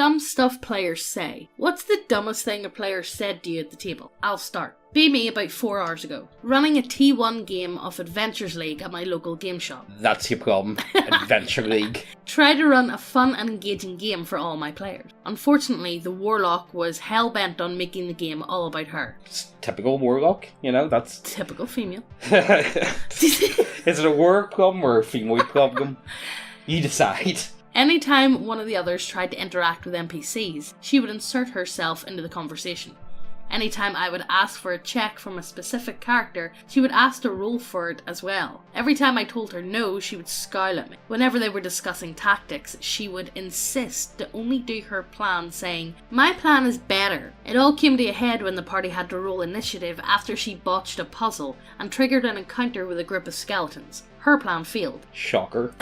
Dumb stuff players say. What's the dumbest thing a player said to you at the table? I'll start. Be me about 4 hours ago, running a T1 game of Adventures League at my local game shop. That's your problem. Adventure League. Try to run a fun and engaging game for all my players. Unfortunately, the Warlock was hell-bent on making the game all about her. It's typical Warlock, that's... Typical female. Is it a war problem or a FeMoIdS problem? You decide. Anytime one of the others tried to interact with NPCs, she would insert herself into the conversation. Anytime I would ask for a check from a specific character, she would ask to roll for it as well. Every time I told her no, she would scowl at me. Whenever they were discussing tactics, she would insist to only do her plan, saying, "My plan is better." It all came to a head when the party had to roll initiative after she botched a puzzle and triggered an encounter with a group of skeletons. Her plan failed. Shocker.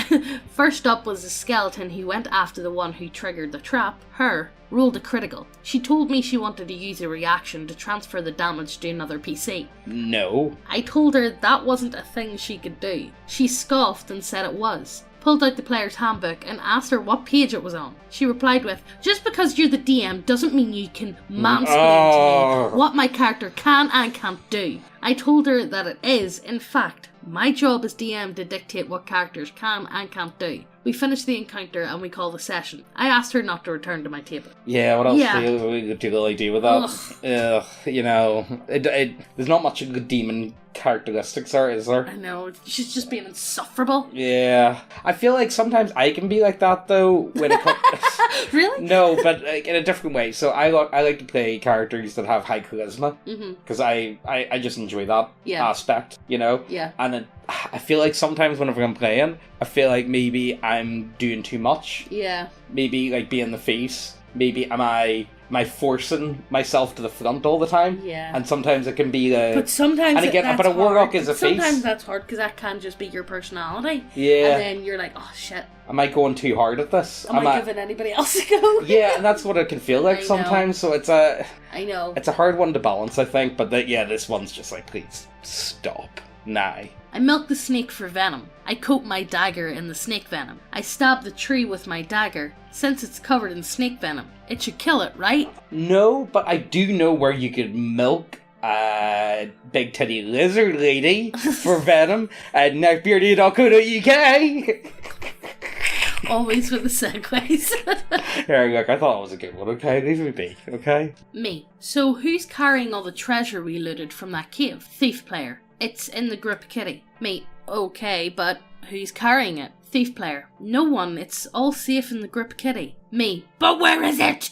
First up was the skeleton who went after the one who triggered the trap. Her rolled a critical. She told me she wanted to use a reaction to transfer the damage to another PC. No. I told her that wasn't a thing she could do. She scoffed and said it was. Pulled out the player's handbook and asked her what page it was on. She replied with, "Just because you're the DM doesn't mean you can mansplain to me what my character can and can't do." I told her that it is, in fact, my job as DM to dictate what characters can and can't do. We finished the encounter and we called the session. I asked her not to return to my table. Yeah, what else do you really do with that? There's not much of good demon characteristics there, is there? I know, she's just being insufferable. Yeah. I feel like sometimes I can be like that, though, when it comes... Really? No, but like, in a different way. So I like to play characters that have high charisma, because I just enjoy that aspect, Yeah. And I feel like sometimes whenever I'm playing, I feel like maybe I'm doing too much. Yeah. Maybe like being the face. Maybe am I forcing myself to the front all the time? Yeah. And sometimes it can be But sometimes and again, but a warlock is a face. Sometimes that's hard because that can just be your personality. Yeah. And then you're like, oh shit. Am I going too hard at this? Am I giving anybody else a go? Yeah, and that's what it can feel like sometimes. So it's a hard one to balance, I think. But this one's just like, please stop now. I milk the snake for venom. I coat my dagger in the snake venom. I stab the tree with my dagger. Since it's covered in snake venom, it should kill it, right? No, but I do know where you could milk a big titty lizard lady for venom at Neckbeardia.co.uk. Always with the segues. Here, look, I thought it was a good one, okay? Leave me be, okay? Me. So who's carrying all the treasure we looted from that cave? Thief player. It's in the grip kitty. Me. Okay, but who's carrying it? Thief player. No one. It's all safe in the grip kitty. Me. But where is it?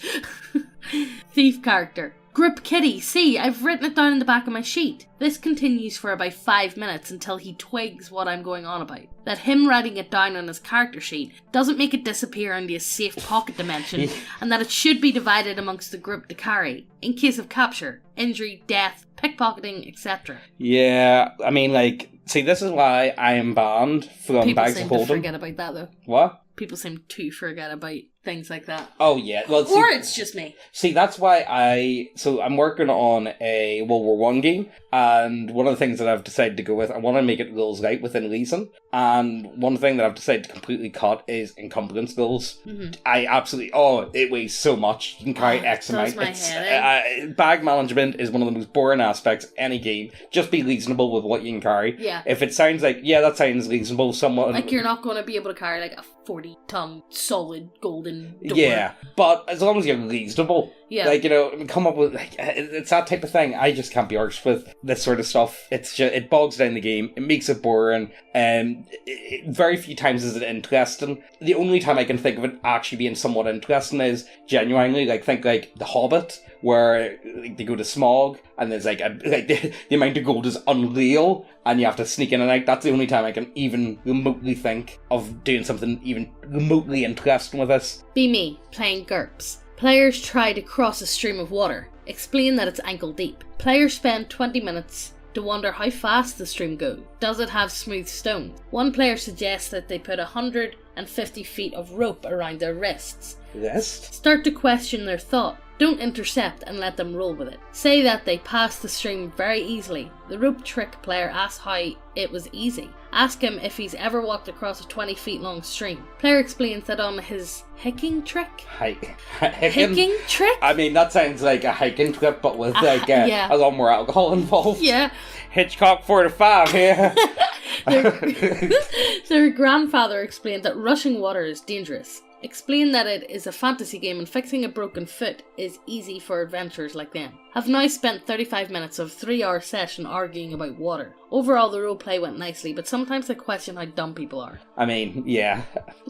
Thief character. Grip kitty. See, I've written it down in the back of my sheet. This continues for about 5 minutes until he twigs what I'm going on about. That him writing it down on his character sheet doesn't make it disappear into a safe pocket dimension, and that it should be divided amongst the group to carry, in case of capture, injury, death, pickpocketing, etc. Yeah, I mean, like, see, this is why I am banned from bags of holding. People seem to forget about that, though. What? People seem to forget about things like that. Oh, yeah. Well, or it's just me. See, that's why I'm working on a World War One game, and one of the things that I've decided to go with, I want to make it rules light within reason, and one thing that I've decided to completely cut is encumbrance goals. I absolutely, it weighs so much. You can carry X amount. Bag management is one of the most boring aspects of any game. Just be reasonable with what you can carry. Yeah. If it sounds like, that sounds reasonable, someone... Like, you're not going to be able to carry, like, a 40-ton solid golden door. Yeah, but as long as you're reasonable. Yeah. Like, come up with, like, it's that type of thing. I just can't be arsed with this sort of stuff. It's just, it bogs down the game. It makes it boring. And very few times is it interesting. The only time I can think of it actually being somewhat interesting is genuinely, like, think like The Hobbit, where like, they go to Smog, and there's like the amount of gold is unreal, and you have to sneak in and out. That's the only time I can even remotely think of doing something even remotely interesting with this. Be me, playing GURPS. Players try to cross a stream of water. Explain that it's ankle deep. Players spend 20 minutes to wonder how fast the stream goes. Does it have smooth stone? One player suggests that they put 150 feet of rope around their wrists. Wrist? Start to question their thought. Don't intercept and let them roll with it. Say that they passed the stream very easily. The rope trick player asks how it was easy. Ask him if he's ever walked across a 20 feet long stream. Player explains that on his hiking trick? Hiking trick? I mean, that sounds like a hiking trip, but with a lot more alcohol involved. Yeah. Hitchcock 45 here. Their grandfather explained that rushing water is dangerous. Explain that it is a fantasy game and fixing a broken foot is easy for adventurers like them. Have now spent 35 minutes of 3-hour session arguing about water. Overall, the roleplay went nicely, but sometimes I question how dumb people are. I mean, yeah.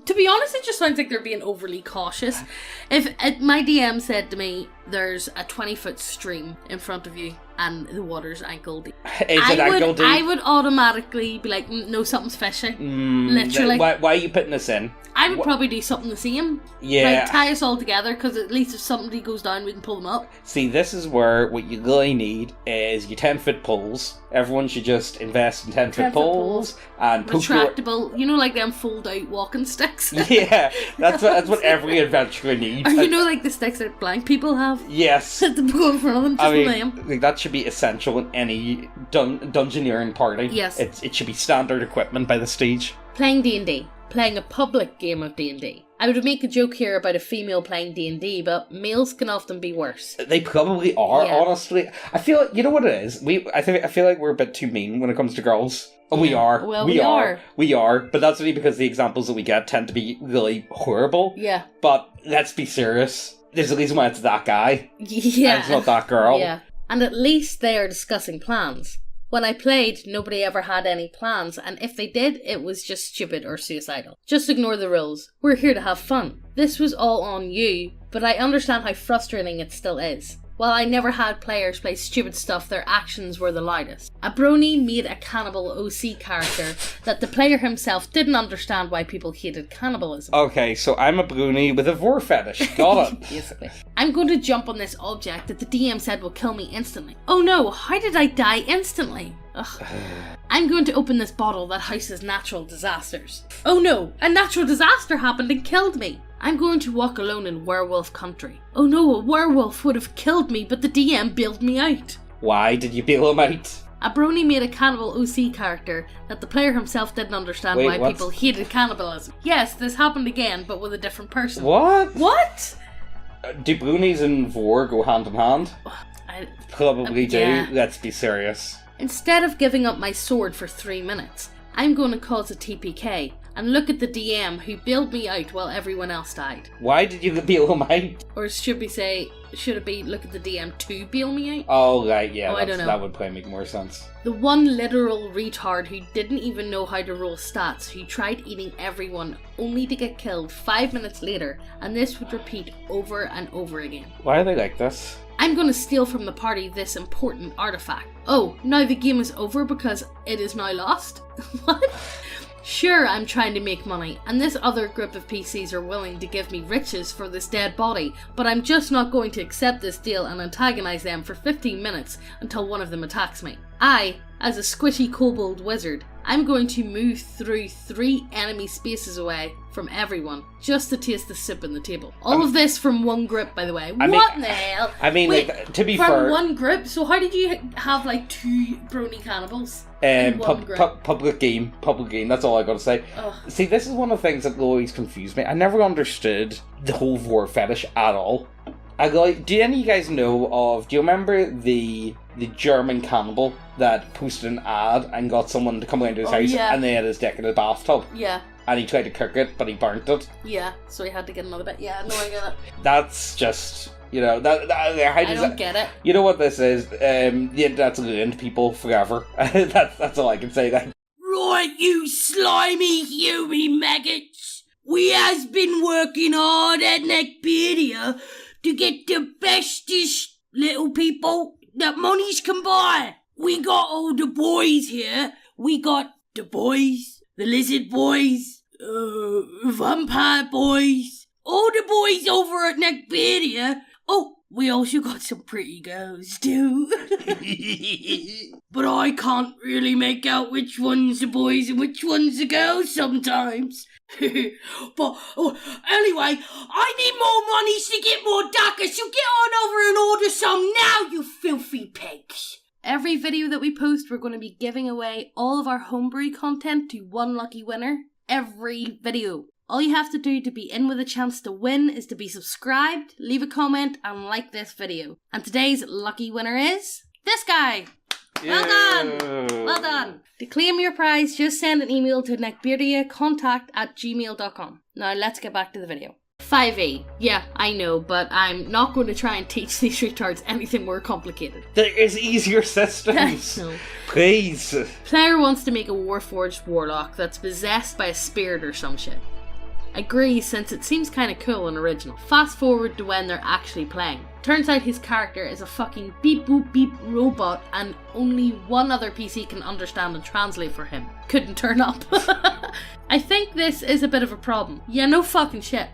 To be honest, it just sounds like they're being overly cautious. If my DM said to me, there's a 20-foot stream in front of you and the water's ankle deep, I would automatically be like, no, something's fishy. Literally. Why are you putting this in? I would probably do something the same. Yeah. Like, tie us all together, because at least if somebody goes down, we can pull them up. See, this is where what you really need is your 10-foot poles. Everyone should just invest in 10-foot poles. And retractable, you know, like them fold-out walking sticks? Yeah, that's what every adventurer needs. Or you know, like the sticks that blind people have? Yes. To go in front of them, just them. Like, that should be essential in any dungeoneering party. Yes. It should be standard equipment by the stage. Playing D&D. Playing a public game of D&D. I would make a joke here about a female playing D&D, but males can often be worse. They probably are, honestly. I feel like, you know what it is? I feel like we're a bit too mean when it comes to girls. Yeah. We are. Well, we are. We are, but that's only because the examples that we get tend to be really horrible. Yeah. But let's be serious. There's a reason why it's that guy. Yeah. And it's not that girl. Yeah. And at least they are discussing plans. When I played, nobody ever had any plans, and if they did, it was just stupid or suicidal. Just ignore the rules. We're here to have fun. This was all on you, but I understand how frustrating it still is. While I never had players play stupid stuff, their actions were the loudest. A brony made a cannibal OC character that the player himself didn't understand why people hated cannibalism. Okay, so I'm a brony with a vor fetish. Got it. Basically. I'm going to jump on this object that the DM said will kill me instantly. Oh no, how did I die instantly? Ugh. I'm going to open this bottle that houses natural disasters. Oh no, a natural disaster happened and killed me. I'm going to walk alone in werewolf country. Oh no, a werewolf would have killed me, but the DM bailed me out. Why did you bail him out? A brony made a cannibal OC character that the player himself didn't understand why people hated cannibalism. Yes, this happened again, but with a different person. What? What? Do bronies and vor go hand in hand? Probably do. Yeah. Let's be serious. Instead of giving up my sword for 3 minutes, I'm going to cause a TPK and look at the DM who bailed me out while everyone else died. Why did you bail him out? Or should it be look at the DM to bail me out? Oh, right, yeah, I don't know. That would probably make more sense. The one literal retard who didn't even know how to roll stats, who tried eating everyone only to get killed 5 minutes later, and this would repeat over and over again. Why are they like this? I'm going to steal from the party this important artifact. Oh, now the game is over because it is now lost? What? Sure, I'm trying to make money, and this other group of PCs are willing to give me riches for this dead body, but I'm just not going to accept this deal and antagonize them for 15 minutes until one of them attacks me. I, as a squishy kobold wizard, I'm going to move through 3 enemy spaces away from everyone just to taste the soup on the table. All of this from one group, by the way. What the hell? I mean, wait, like, to be from fair, one group? So how did you have like 2 brony cannibals in one group? Public game. That's all I gotta say. Ugh. See, this is one of the things that always confused me. I never understood the whole vor fetish at all. Do any of you guys know of? Do you remember the German cannibal that posted an ad and got someone to come around to his house and they had his dick in a bathtub? Yeah. And he tried to cook it, but he burnt it. Yeah, so he had to get another bit. Yeah, no, I get it. That's just, you know, I don't get it. You know what this is? The internet's ruined people forever. that's all I can say then. Right, you slimy human maggots. We has been working hard at Neckbeardia to get the bestest little people that monies can buy. We got all the boys here. We got the boys, the lizard boys, vampire boys, all the boys over at Neckbeardia. Oh, we also got some pretty girls too. But I can't really make out which one's the boys and which one's the girls sometimes. But anyway, I need more monies to get more DACA, so get on over and order some now, you filthy pigs. Every video that we post, we're going to be giving away all of our homebrew content to one lucky winner. Every video. All you have to do to be in with a chance to win is to be subscribed, leave a comment, and like this video. And today's lucky winner is this guy. Well done! Well done! To claim your prize, just send an email to Neckbeardia contact@gmail.com. Now let's get back to the video. 5e. Yeah, I know, but I'm not going to try and teach these retards anything more complicated. There is easier systems. No. Please. Player wants to make a Warforged Warlock that's possessed by a spirit or some shit. Agrees, since it seems kinda cool and original. Fast forward to when they're actually playing. Turns out his character is a fucking beep boop beep robot and only one other PC can understand and translate for him. Couldn't turn up. I think this is a bit of a problem. Yeah, no fucking shit.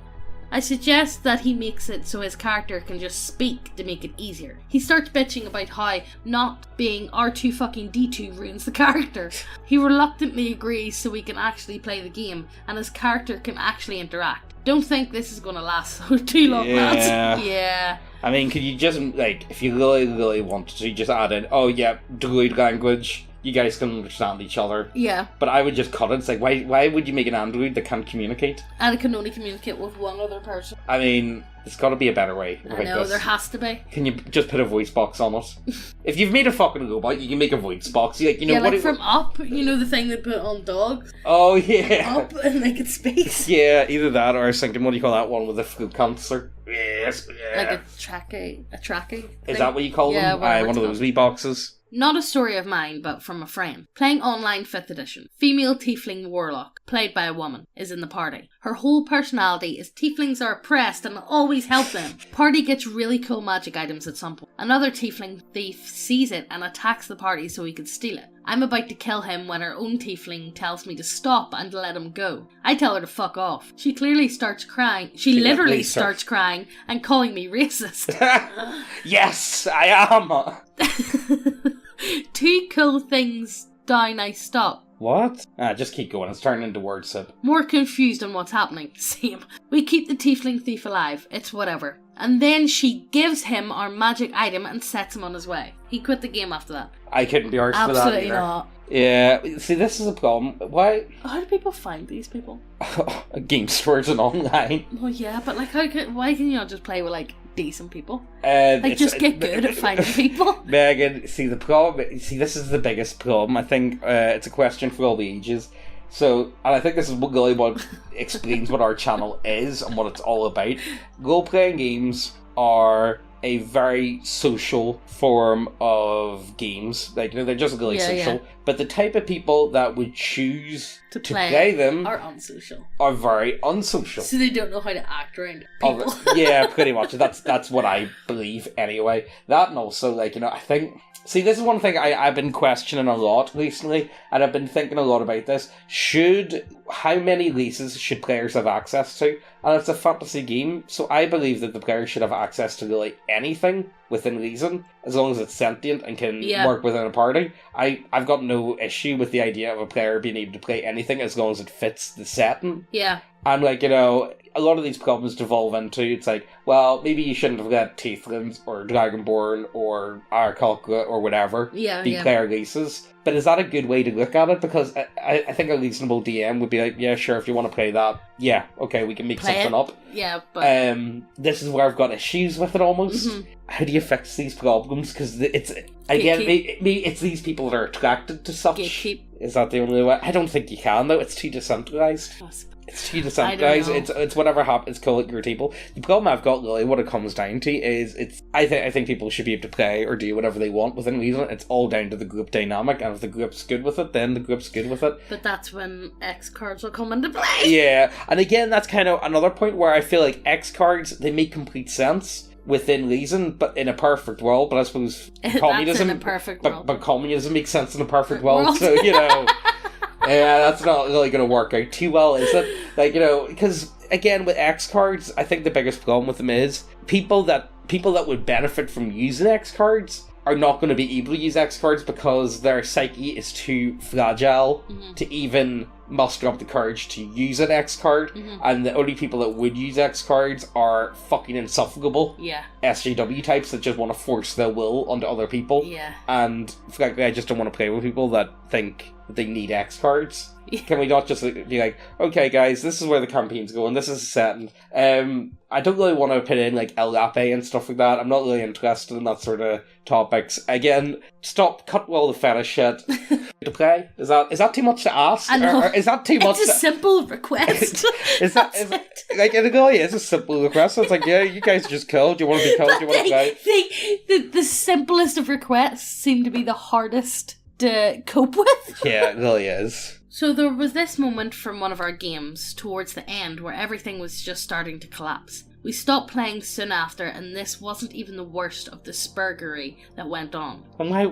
I suggest that he makes it so his character can just speak to make it easier. He starts bitching about how not being R2 fucking D2 ruins the character. He reluctantly agrees so we can actually play the game and his character can actually interact. Don't think this is gonna last too long, lads. Yeah. I mean, could you just, like, if you really wanted to, just add in, oh yeah, Druid language, you guys can understand each other. Yeah. But I would just cut it. It's like, why would you make an android that can't communicate? And it can only communicate with one other person. I mean, there's got to be a better way. I know, there has to be. Can you just put a voice box on it? If you've made a fucking robot, you can make a voice box. You know, yeah, like from Up, you know the thing they put on dogs? Oh, yeah. Up and they could speak. Yeah, either that or I was thinking, what do you call that one with the fruit cancer? Yes, yeah. Like a trachea. Is that what you call them? One of those wee boxes. Not a story of mine, but from a friend. Playing online 5th edition. Female tiefling warlock, played by a woman, is in the party. Her whole personality is tieflings are oppressed and always help them. Party gets really cool magic items at some point. Another tiefling thief sees it and attacks the party so he can steal it. I'm about to kill him when her own tiefling tells me to stop and let him go. I tell her to fuck off. She clearly starts crying. She literally starts crying and calling me racist. Yes, I am. 2 cool things down, I stop. What? Just keep going. It's turning into word soup. More confused on what's happening. Same. We keep the tiefling thief alive. It's whatever. And then she gives him our magic item and sets him on his way. He quit the game after that. I couldn't be arsed with that either. Absolutely not. Yeah, see, this is a problem. Why? How do people find these people? Game stores and online. Well, yeah, but like, why can you not just play with like decent people? Just get good at finding people. Megan, see the problem. See, this is the biggest problem. I think it's a question for all the ages. So, and I think this is really what explains what our channel is and what it's all about. Role-playing games are a very social form of games. Like, they're just really social. Yeah. But the type of people that would choose to play them are unsocial. Are very unsocial. So they don't know how to act around people. Yeah, pretty much. That's what I believe anyway. That and also, like, I think... See, this is one thing I've been questioning a lot recently, and I've been thinking a lot about this. How many leases should players have access to? And it's a fantasy game, so I believe that the players should have access to really anything within reason, as long as it's sentient and can work within a party. I've got no issue with the idea of a player being able to play anything as long as it fits the setting. Yeah. And, like, a lot of these problems devolve into, it's like, well, maybe you shouldn't have let Tieflings or Dragonborn or Arkalka or whatever be player leases. But is that a good way to look at it? Because I think a reasonable DM would be like, yeah, sure, if you want to play that, yeah, okay, we can make something up. Yeah, but... this is where I've got issues with it almost. Mm-hmm. How do you fix these problems? Because it's, again, maybe it's these people that are attracted to such. Gatekeep. Is that the only way? I don't think you can, though. It's too decentralized. It's too decentralized. It's whatever happens, call it your table. The problem I've got, Lily, what it comes down to is I think people should be able to play or do whatever they want within reason. It's all down to the group dynamic, and if the group's good with it, then the group's good with it. But that's when X cards will come into play. Yeah, and again, that's kind of another point where I feel like X cards, they make complete sense within reason, but in a perfect world. But I suppose communism, in a perfect world. But communism makes sense in a perfect world. So yeah, that's not really going to work out too well, is it? Like, because, again, with X cards, I think the biggest problem with them is people that people that would benefit from using X cards are not going to be able to use X cards because their psyche is too fragile to even muster up the courage to use an X card, and the only people that would use X cards are fucking insufferable SJW types that just want to force their will onto other people. And frankly, I just don't want to play with people that think that they need X cards. Can we not just be like, okay guys, this is where the campaign's going, this is the setting. I don't really want to put in like El Lape and stuff like that. I'm not really interested in that sort of topics. Again, cut all the fetish shit to play. Is that too much to ask? I know. Or is that too much? It's a simple request. is like it really is a simple request. It's like, yeah, you guys are just killed. Do you want to be killed? Do you want to play? The simplest of requests seem to be the hardest to cope with. Yeah, it really is. So there was this moment from one of our games towards the end where everything was just starting to collapse. We stopped playing soon after, and this wasn't even the worst of the spurgery that went on. And why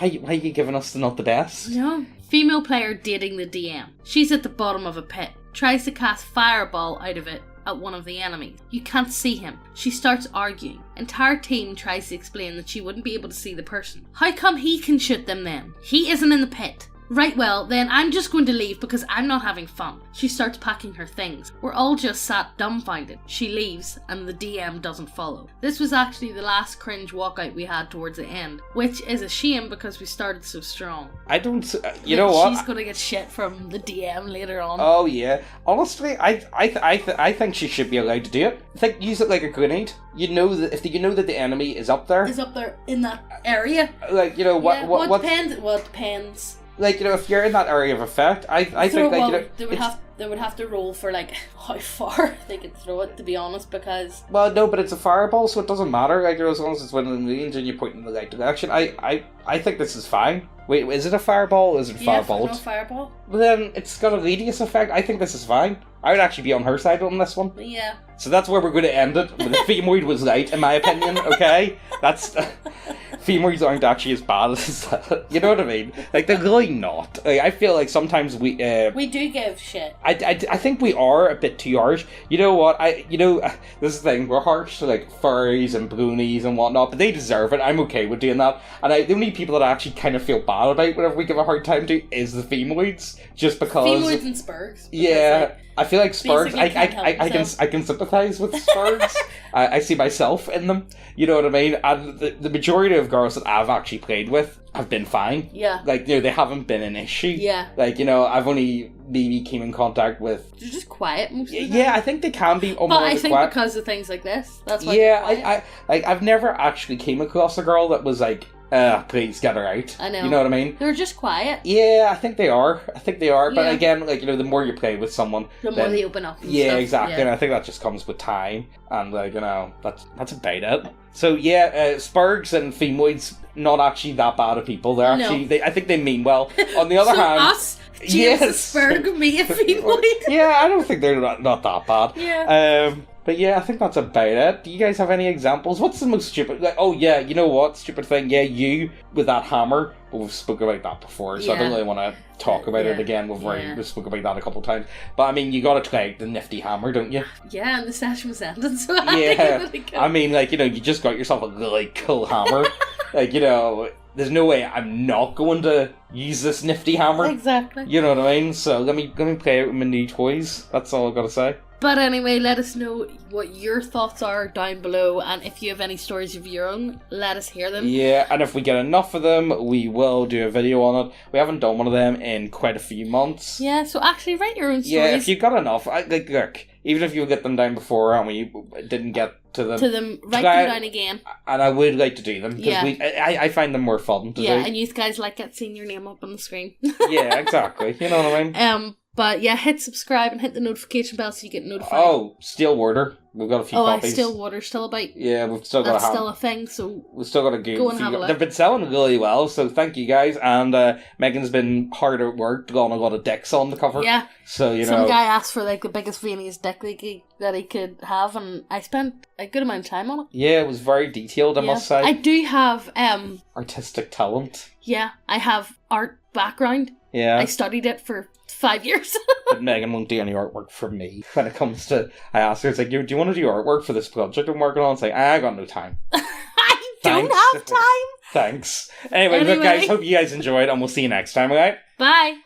are you giving us the not the best? No. Female player dating the DM. She's at the bottom of a pit. Tries to cast fireball out of it at one of the enemies. You can't see him. She starts arguing. Entire team tries to explain that she wouldn't be able to see the person. How come he can shoot them then? He isn't in the pit. Right, well, then I'm just going to leave because I'm not having fun. She starts packing her things. We're all just sat dumbfounded. She leaves, and the DM doesn't follow. This was actually the last cringe walkout we had towards the end, which is a shame because we started so strong. I don't... you know what? She's going to get shit from the DM later on. Oh, yeah. Honestly, I think she should be allowed to do it. Use it like a grenade. You know that if you know that the enemy is up there... Is up there in that area. Like, you know, what depends. Well, it depends. Like, you know, if you're in that area of effect, I think, like, you know... They would have to roll for, like, how far they could throw it, to be honest, because... Well, no, but it's a fireball, so it doesn't matter, like, you know, as long as it's within the range and you're pointing in the right direction. I think this is fine. Wait, is it a fireball or is it a fireball? No fireball. Well, then, it's got a radius effect. I think this is fine. I would actually be on her side on this one. Yeah. So that's where we're going to end it. The FeMoId was right, in my opinion, okay? That's... FeMoIds aren't actually as bad as that. You know what I mean? Like, they're really not. Like, I feel like sometimes we do give shit. I think we are a bit too harsh. You know what? This is the thing. We're harsh to, like, furries and bronies and whatnot, but they deserve it. I'm okay with doing that. And the only people that I actually kind of feel bad about whenever we give a hard time to is the FeMoIds. Just because... FeMoIds and Spurgs. Yeah. I feel like Spurgs, I can sympathise with Spurgs. I see myself in them. You know what I mean? And the majority of girls that I've actually played with have been fine. Yeah. Like, you know, they haven't been an issue. Yeah. Like, you know, I've only maybe came in contact with... They're just quiet most of the time. Yeah, I think they can be almost But I think quiet. because of things like this, that's why I've never actually came across a girl that was like, please get her out. I know. You know what I mean? They're just quiet. Yeah, I think they are. But Yeah. again, like, you know, the more you play with someone... The more they open up and yeah, stuff. exactly. Yeah. And I think that just comes with time. And, like, you know, that's about it. So, yeah, Spurgs and FeMoIds, not actually that bad of people. They're actually... I think they mean well. On the other hand... us, James Spurg, me a FeMoId. Yeah, I don't think they're not that bad. Yeah. But yeah, I think that's about it. Do you guys have any examples? What's the most stupid... Like, oh yeah, you know what? Stupid thing. Yeah, you with that hammer. But we've spoken about that before, so I don't really want to talk about it again. We've spoken about that a couple of times. But I mean, you got to try the nifty hammer, don't you? Yeah, and the session was ended, so I mean, like, you know, you just got yourself a really cool hammer. Like, you know, there's no way I'm not going to use this nifty hammer. Exactly. You know what I mean? So let me play out with my new toys. That's all I've got to say. But anyway, let us know what your thoughts are down below, and if you have any stories of your own, let us hear them. Yeah, and if we get enough of them, we will do a video on it. We haven't done one of them in quite a few months. Yeah, so actually write your own stories. Yeah, if you got enough, look, even if you get them down before and we didn't get to them, write them down again. And I would like to do them, because I find them more fun to do. Yeah, and you guys like seeing your name up on the screen. Yeah, exactly. You know what I mean? But yeah, hit subscribe and hit the notification bell so you get notified. Oh, Steel Water. We've got a few copies. Steel Water's still about. Yeah, we've still got That's still a thing, so we've still got a go and have a look. They've been selling really well, so thank you guys. And Megan's been hard at work, got a lot of dicks on the cover. Yeah. So, you know. Some guy asked for, like, the biggest, veiniest dick they that he could have, and I spent a good amount of time on it. Yeah, it was very detailed, I must say. I do have, artistic talent. yeah, I have art background. Yeah. I studied it for 5 years. But Megan won't do any artwork for me. When it comes to, I asked her, it's like, do you want to do artwork for this project I'm working on? It's like, I got no time. I don't Thanks. have time. Thanks. Anyway, look, guys, hope you guys enjoyed, and we'll see you next time, alright? Bye.